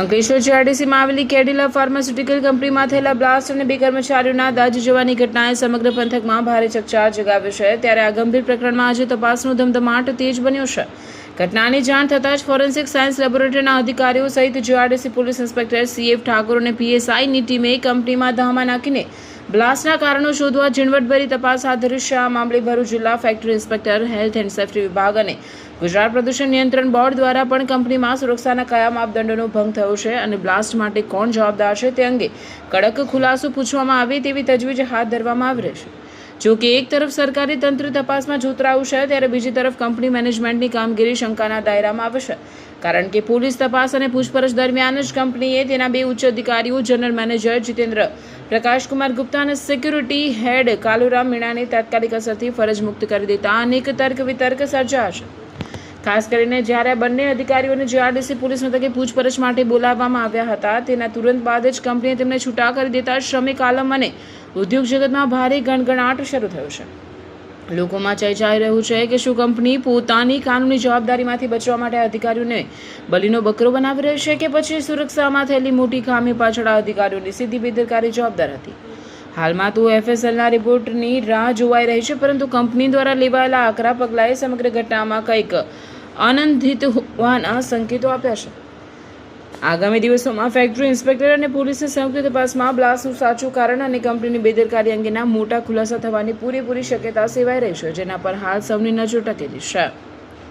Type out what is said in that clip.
અંકલેશ્વર જીઆરડીસીમાં આવેલી કેડિલા ફાર્માસ્યુટિકલ કંપનીમાં થયેલા બ્લાસ્ટ અને 2 કર્મચારીઓના દાઝી જવાની ઘટનાએ સમગ્ર પંથકમાં ભારે ચકચાર જગાવ્યો છે। ત્યારે આ ગંભીર પ્રકરણમાં આજે તપાસનો ધમધમાટ તેજ બન્યો છે। ઘટનાની જાણ થતાં જ ફોરેન્સિક સાયન્સ લેબોરેટરીના અધિકારીઓ સહિત GRDC police inspector CF Thakor અને પીએસઆઈની ટીમે કંપનીમાં ધામા નાખીને બ્લાસ્ટના કારણો શોધવા ઝીણવટભરી તપાસ હાથ ધરી છે। આ મામલે ભરૂચ જિલ્લા factory inspector, health and safety વિભાગ અને ગુજરાત પ્રદૂષણ નિયંત્રણ બોર્ડ દ્વારા પણ કંપનીમાં સુરક્ષાના કયા માપદંડોનો ભંગ થયો છે અને બ્લાસ્ટ માટે કોણ જવાબદાર છે તે અંગે કડક ખુલાસો પૂછવામાં આવે તેવી તજવીજ હાથ ધરવામાં આવી રહી છે। જો કે એક તરફ સરકારી તંત્ર તપાસમાં જોતરાયું છે, ત્યારે બીજી તરફ કંપની મેનેજમેન્ટની કામગીરી શંકાના દાયરામાં આવે છે, કારણ કે પોલીસ તપાસ અને પૂછપરછ દરમિયાન જ કંપનીએ તેના 2 ઉચ્ચ અધિકારીઓ, જનરલ મેનેજર જીતેન્દ્ર પ્રકાશકુમાર ગુપ્તા અને સિક્યુરિટી હેડ કાલુરામ મીણાને તાત્કાલિક અસરથી ફરજ મુક્ત કરી દેતા અનેક તર્ક વિતર્ક સર્જાયા છે। ખાસ કરીને જ્યારે બંને અધિકારીઓને જીઆરડીસી પોલીસ મથકે પૂછપરછ માટે બોલાવવામાં આવ્યા હતા, તેના તુરંત બાદ જ કંપનીએ તેમને છૂટા કરી દેતા શ્રમિક આલમ અને ઉદ્યોગ જગતમાં ભારે ગણગણાટ શરૂ થયો છે। લોકોમાં ચર્ચાઈ રહ્યું છે કે શું કંપની પોતાની કાનૂની જવાબદારીમાંથી બચવા માટે અધિકારીઓને બલીનો બકરો બનાવી રહી છે કે પછી સુરક્ષામાં થયેલી મોટી ખામી પાછળ આ અધિકારીઓની સીધી બેદરકારી જવાબદાર હતી। હાલમાં તો એફએસએલના રિપોર્ટની રાહ જોવાઈ રહી છે, પરંતુ કંપની દ્વારા લેવાયેલા આકરા પગલાંએ સમગ્ર ઘટનામાં કંઈક આનંદિત હોવાના સંકેતો આપ્યા છે। આગામી દિવસોમાં ફેક્ટરી ઇન્સ્પેક્ટર અને પોલીસની સંયુક્ત તપાસમાં બ્લાસ્ટનું સાચું કારણ અને કંપનીની બેદરકારી અંગેના મોટા ખુલાસા થવાની પૂરેપૂરી શક્યતા સેવાઈ રહી છે, જેના પર હાલ સૌની નજર ટકેલી છે।